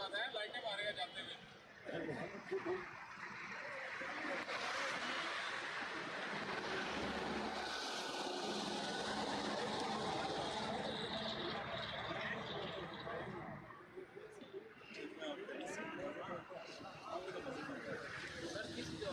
ज्यादा है, लाइटें मारेगा जाते हुए। सर किस जो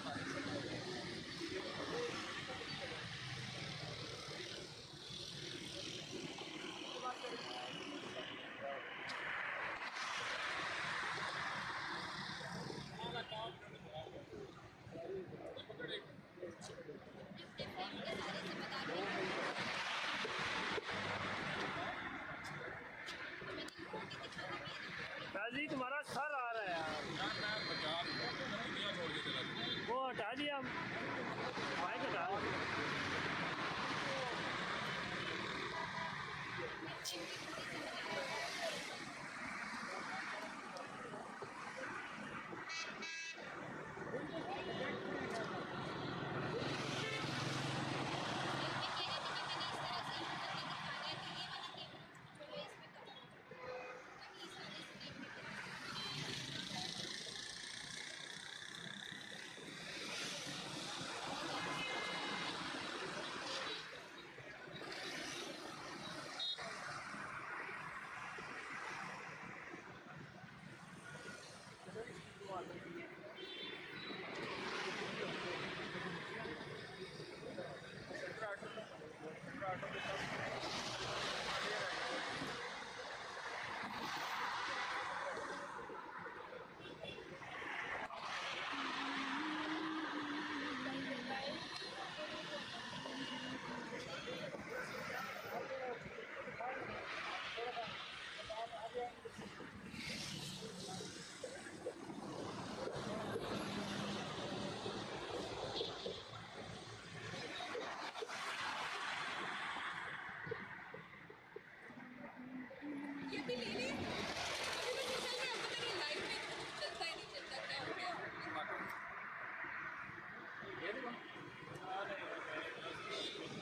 जी तुम्हारा सर आ रहा है यार, मैं छोड़ के चला वो हटा दिया बाइक हटा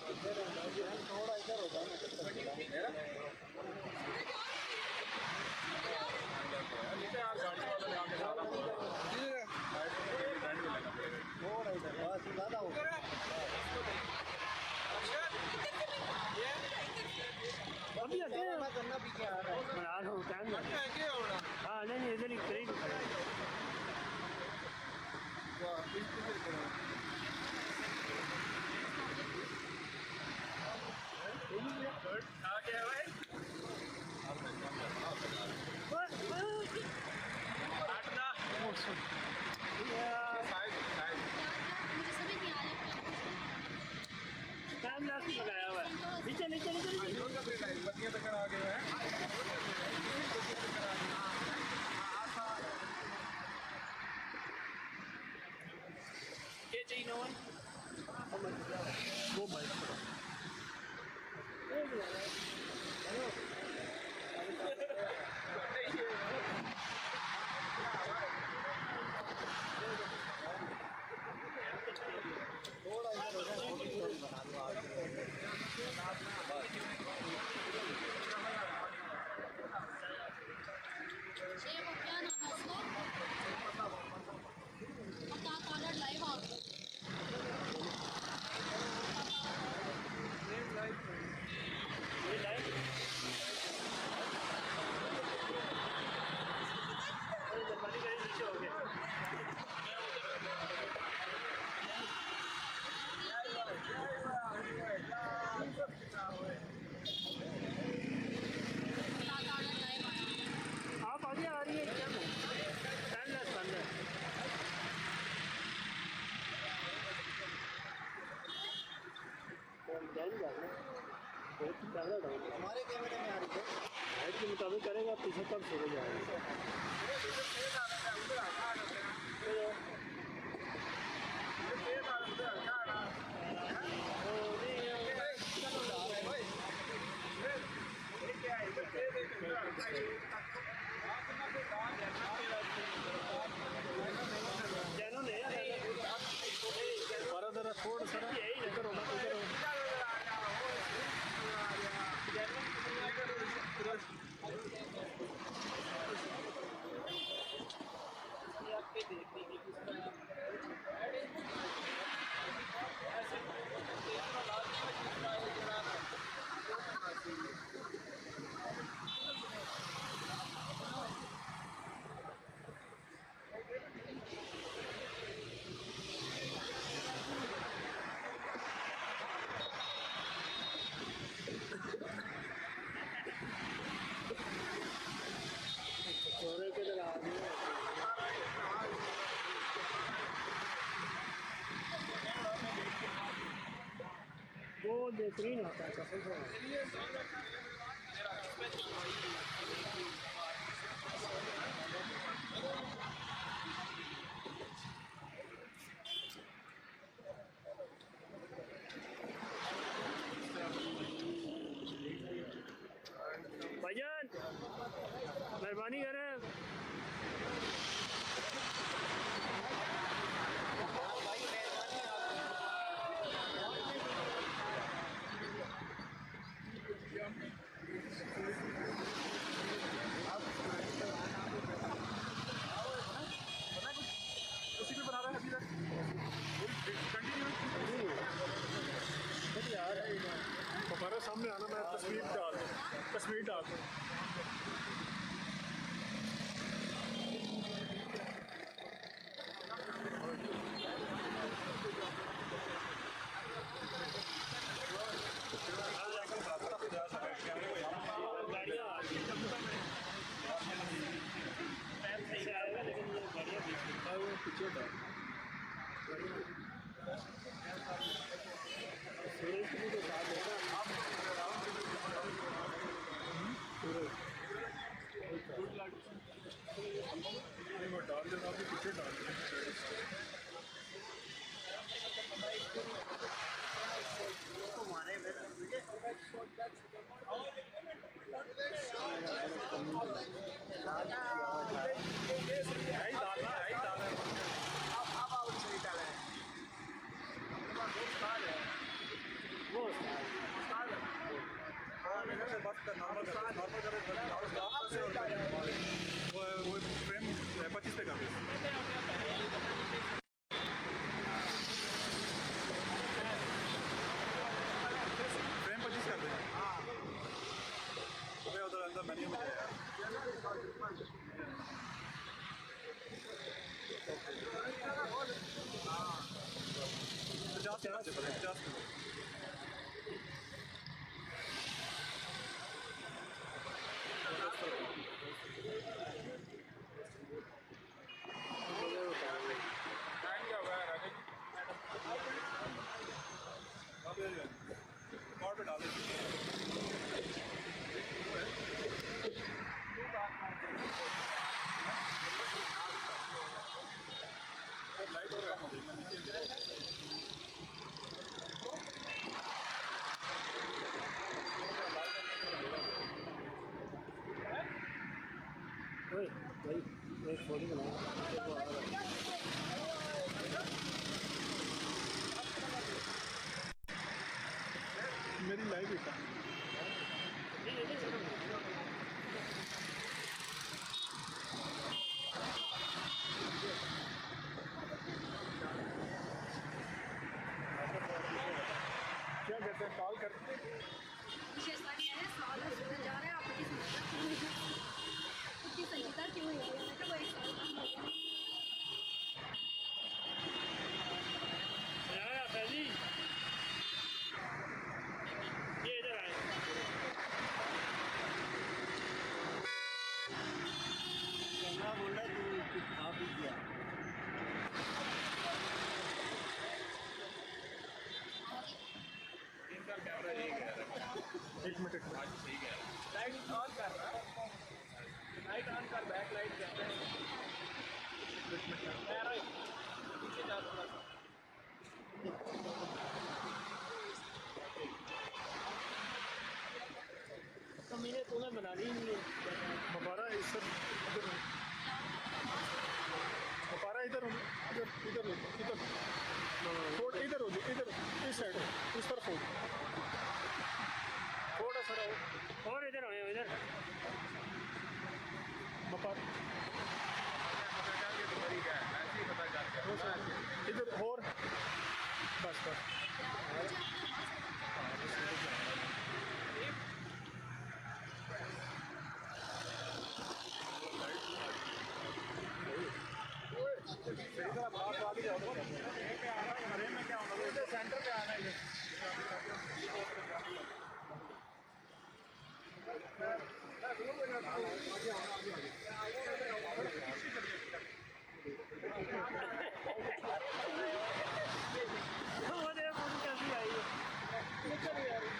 थोड़ा इधर होता है थोड़ा इधर बस ज़्यादा हो अभी अकेले करना पीछे आ रहा है बना रहा हूँ टाइम हाँ नहीं इधर ही करीब आ गया भाई टाइम लास्ट लगाया हुआ है नीचे नीचे नीचे बत्तियां तक आ गए हैं ये चाहिए ना वो बाइक थोड़ा इधर हो जाए फोटो स्टोरी बना लो आप क्या नाम है उसका बता कॉलर लाइव आ ये लाइट जर्मनी का नीचे हो गया आप आगे आ रही है क्या टाइम लैस बंद है हमारे कैमरे में आ रही है हाइट के मुताबिक करेगा पीछे कब शुरू जाएगा थोड़ा सा इधर होना इधर बेहतरीन होता है कसम से। भाईजान मेहरबानी करें। उसी पे बना रहा है अभी तक कंटिन्यू यार हमारे सामने आना, मैं तस्वीर डाल दूँ। गाड़ियाँ आ गई से आएगा, लेकिन ये गाड़ियाँ बीच में वो पीछे था। सूरज की भी तो साथ है ना। वो डाल देना आपके पीछे डाल देना वो वो फ्रेम 25 पे कर दे फ्रेम 25 कर दे उधर अंदर मेन्यू में जाएगा और पे डाल लाइट हो ओए भाई मैं फोटो बनाऊँ। मेरी लाइव है क्या कहते हैं कॉल करते हैं विशेषता क्या है? साल और सूरज जा रहा है, आपकी संगीता क्यों हुई है? मैं क्या कोई साल काम हो गया? आया फैजी, ये इधर आए। कैमरा बोल रहा है तू कुछ खा पी गया। इनका कैमरा ये कह रहा है एक मिनट ठीक है लाइट ऑन कर रहा है लाइट ऑन कर बैक लाइट कहते हैं पीछे जा थोड़ा सा तो मैंने तुम्हें बनानी ही नहीं है। हमारा इस इधर हमारा इधर इधर इधर फोड़ इधर हो इधर इस साइड इस तरफ हो थोड़ा सा रहो और इधर आए इधर। बता इधर और बस बस सेंटर पे आना है वो देखो कैसी आई है।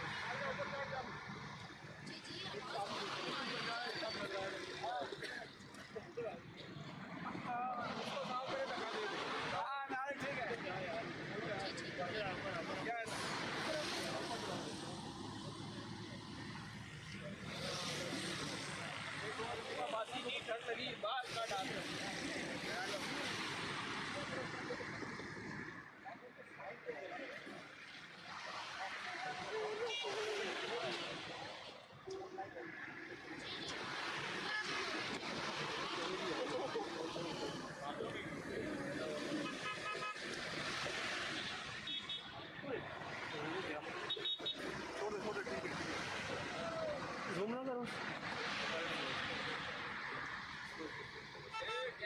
झूम ना करो।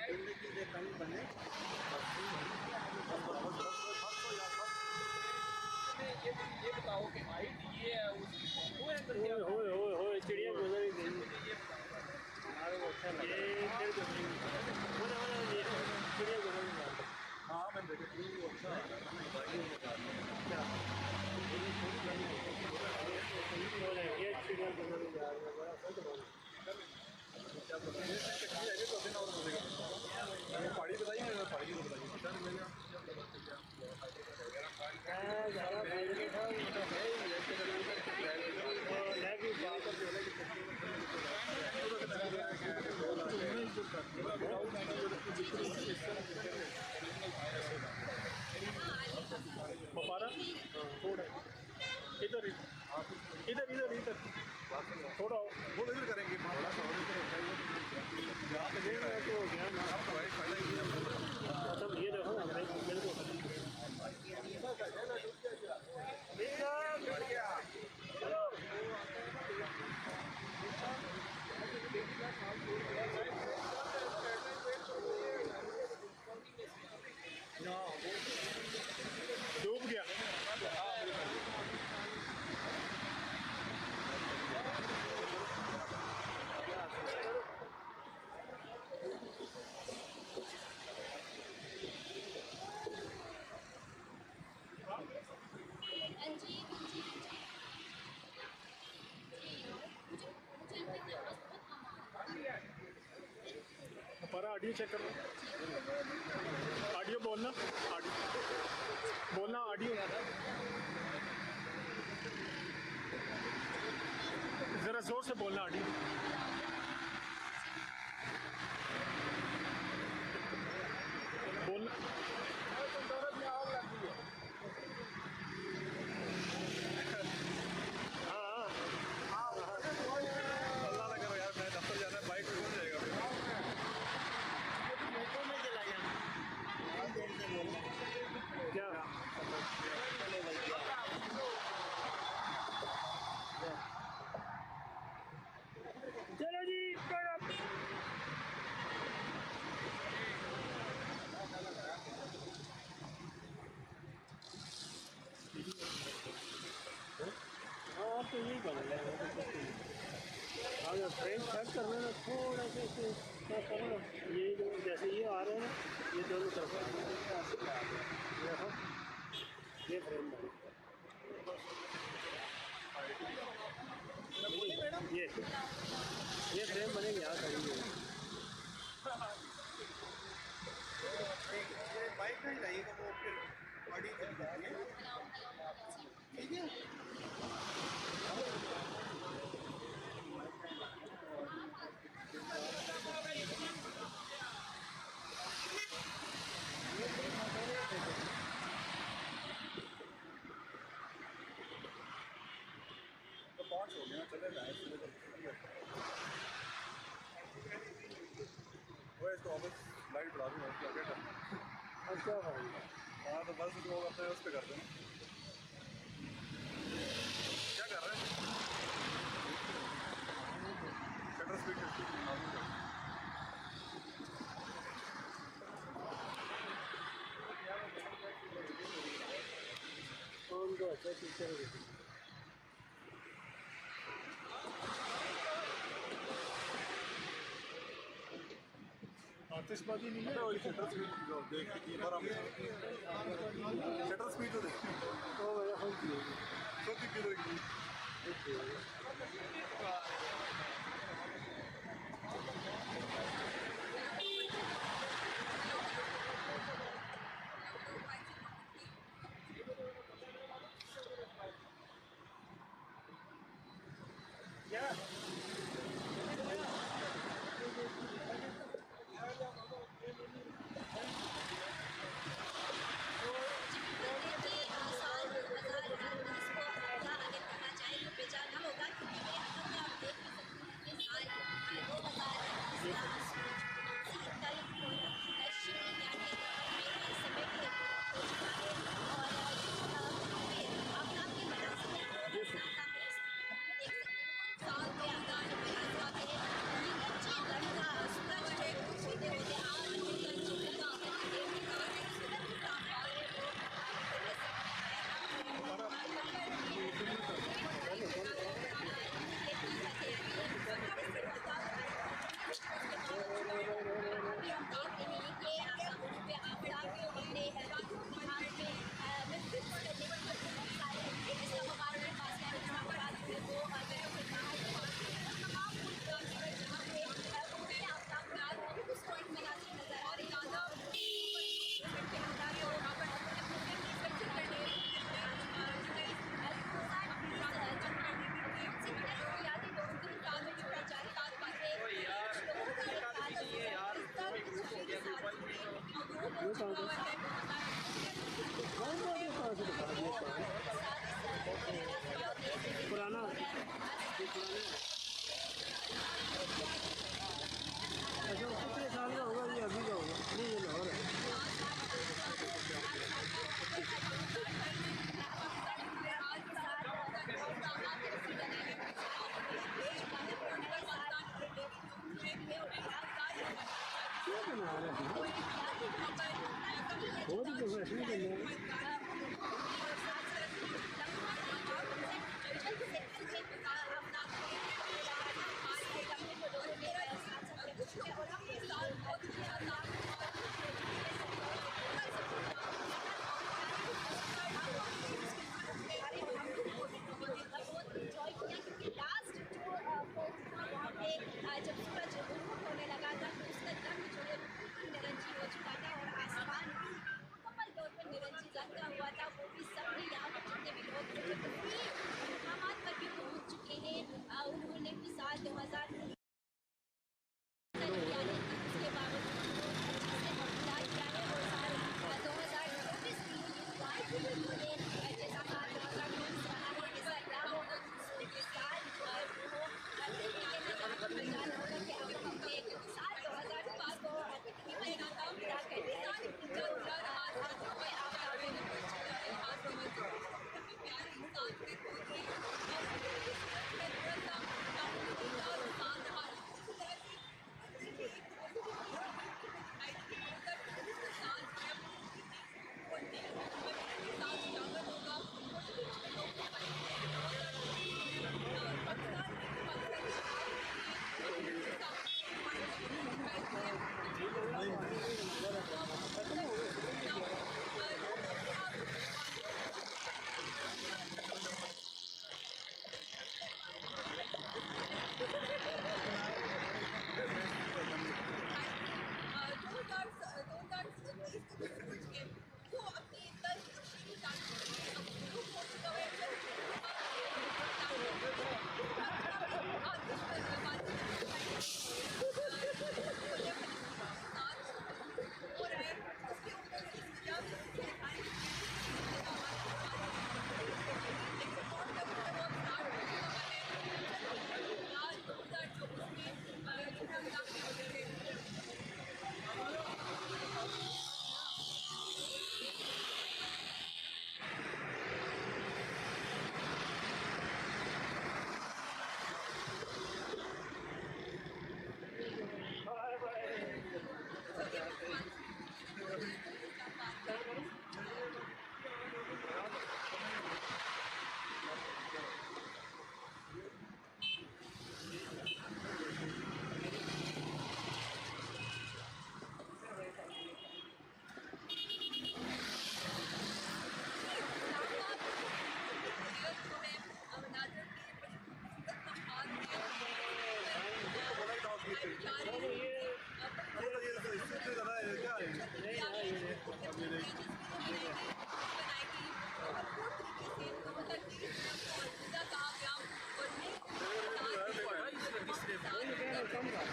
जिंदगी के कहीं बने ये बताओ कि हाइट ये है उसकी वो एंगल क्या होए चिड़िया गुजर ही गई। हमारे को अच्छा ये लगा। फिर होने ये चिड़िया गुजर ही गई। हाँ मैं देखा वो अच्छा ये चिड़िया गुजर ही जा रही है बड़ा सच बोल। पहाड़ी बताइए पहाड़ी बताइए बपारा थोड़ा इधर इधर इधर इधर थोड़ा वो इधर करेंगे थोड़ा सा तो हो गया ना। मतलब ये देखो ना मेरे को डूब गया। पर ऑडियो चेक करो। ऑडियो बोलना ऑडियो ज़रा ज़ोर से बोलना ऑडियो। बोलना अल्लाह ना करो यार मैं दफ्तर जाना है बाइक कौन जाएगा क्या चलो जी हाँ तो यही कर रहे हैं। अगर फ्रेम सेट करना है थोड़ा सा क्या करो ना ये जो जैसे ये आ रहे हैं ना ये दोनों तरफ देखो ये फ्रेम ये फ्रेम बनेंगे यहाँ करेंगे। बाइक नहीं जाइएगा वो फिर गाड़ी ठीक है तो 5 हो गया चले जाए वो इसको ऑफिस लाइट बढ़ा दूँगा क्या क्या करना अच्छा भाई हाँ तो बस जो करते हैं उस पर कर देना क्या कर रहे हैं शटर स्पीड कौन को अच्छा टीचर आतिशबाजी नहीं है। शटर स्पीड देख के एक बार हम शटर स्पीड तो देख तो मेरा हम किए तो किधर की साल 2020 को अगर आगे बढ़ना चाहे तो बेचाना होगा क्योंकि कम था।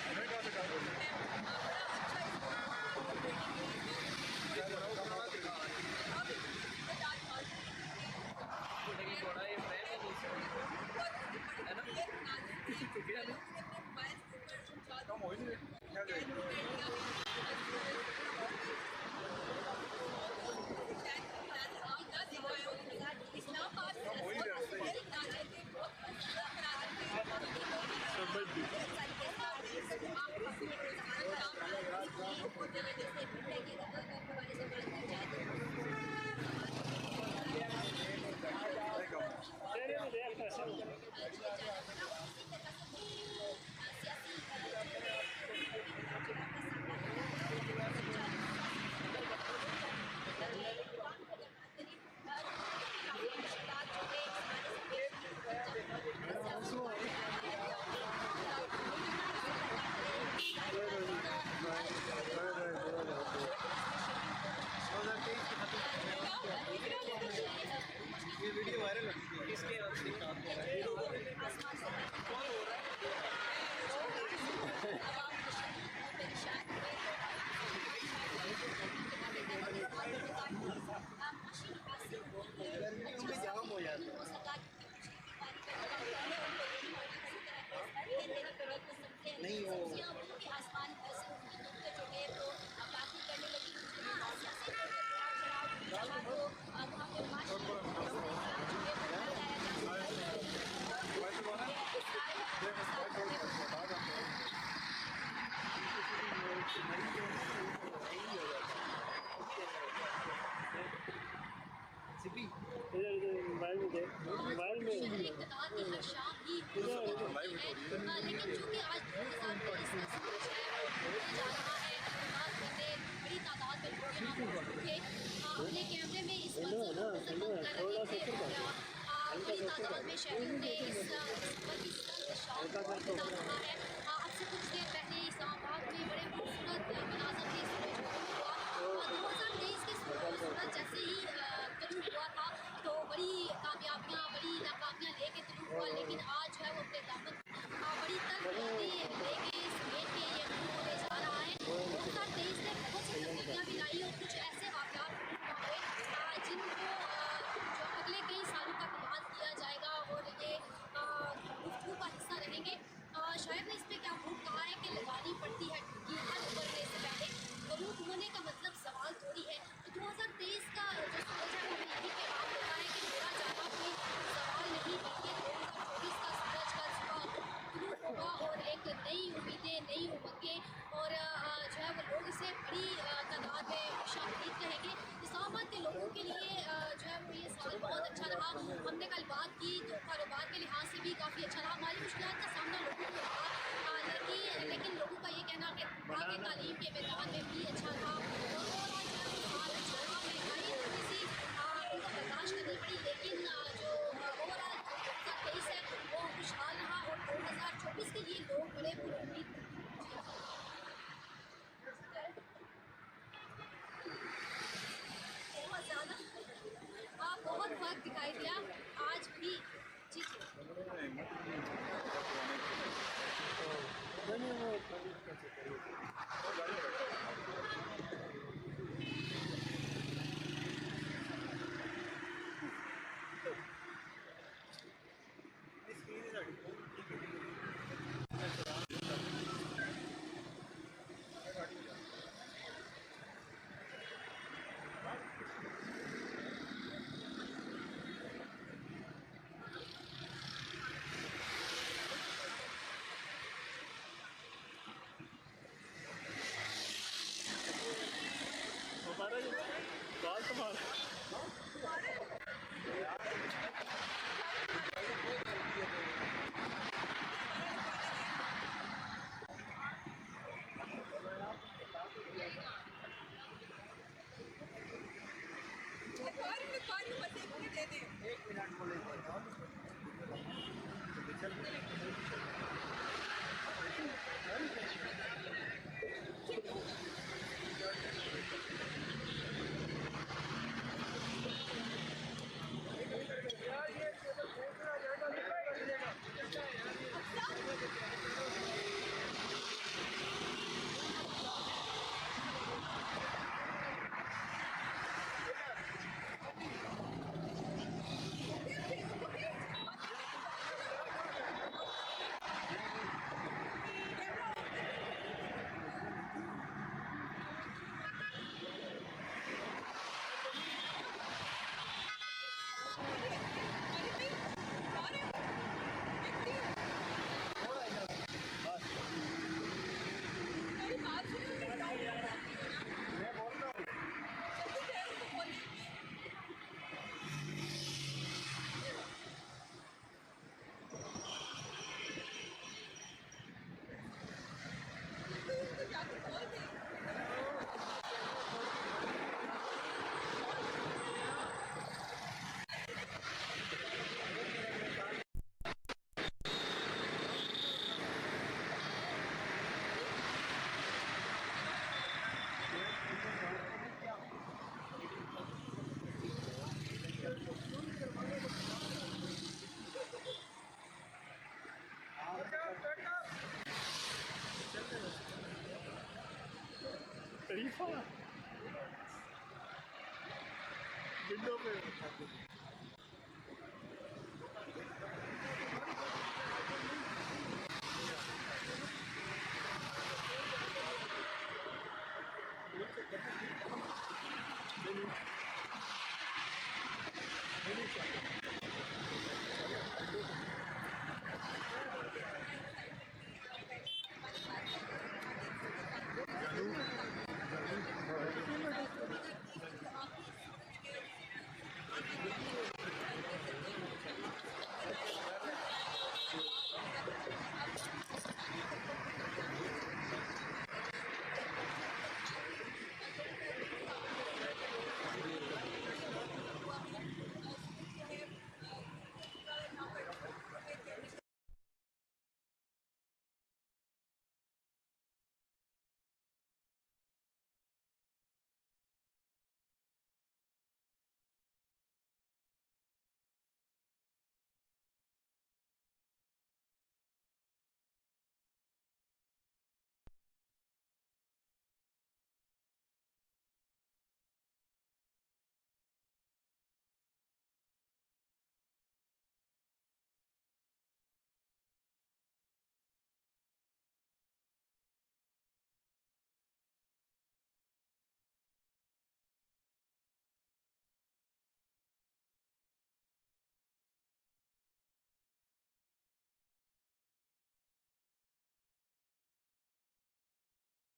मैं कहाँ से काम करूँ? लेकिन थोड़ा ये फ्रेम है दूसरा है ना क्या ना कम हो ही नहीं क्या जाएगी कम हो ही रहा है सही नहीं कम तेरे में देख कैसे ये वीडियो वायरल है किसके असली काम हो रहा है कौन हो रहा है जाम हो जाता नहीं वो आसमान जो है वो बातें करने लगी मोबाइल में देख मोबाइल में इक़्तिदार की हर शाम ही लेकिन चूंकि आज 2023 का सूरज है वो डूबने जा रहा है बात करने बड़ी तादाद में लोग यहाँ मौजूद थे अपने कैमरे में इस मंजर को मुसलमान कर रहे थे और बड़ी तादाद में शहरों ने इस सफर की शौक को बता रहा है अब से कुछ देर पहले इस्लामाबाद में बड़े खूबसूरत मनाजर थे सूरज को हुआ 2023 के सूरज जैसे ही तलू हुआ था तो बड़ी कामयाबियाँ बड़ी नाकामियाँ लेके तलू हुआ लेकिन आज जो है वो अपने दामन बड़ी तर्क लेके समेट के ये होने जा रहा है 2023 ने बहुत सी तब्दीलियाँ भी लाई और कुछ ऐसे वाक़यात हुए जिनको जो अगले कई सालों तक याद किया जाएगा और ये गुफ्तगू का हिस्सा रहेंगे शायद ने इसमें क्या खूब कहा है कि लगानी पड़ती है कि हर उभरने से पहले गरूब होने का मतलब सवाल थोड़ी है तो 2023 का जो सूरज है वो यही पैगाम देता है कि बुरा जाना कोई सवाल नहीं बल्कि 2024 का सूरज का सुबह तुलू होगा और एक नई उम्मीदें नई उमंगें और जो है वो लोग इसे बड़ी तादाद में शामिल करेंगे इस्लामाबाद के लोगों के लिए जो है वो ये साल बहुत अच्छा रहा हमने कल बात की तो कारोबार के लिहाज से भी काफ़ी अच्छा रहा हमारी मुश्किलात का सामना लोगों को रहा लेकिन लोगों का ये कहना कि आगे तालीम के मैदान में भी अच्छा रहा और ओवरऑल जो है वो साल अच्छा रहा महंगाई थोड़ी सी उनको बर्दाश्त करनी पड़ी लेकिन जो ओवरऑल 2023 है वो खुशहाल रहा और 2024 के लिए लोग बड़े पुरुद बहुत ज़्यादा बहुत फर्क दिखाई दिया आज भी जी जी नहीं वो शरीफा विंडो पे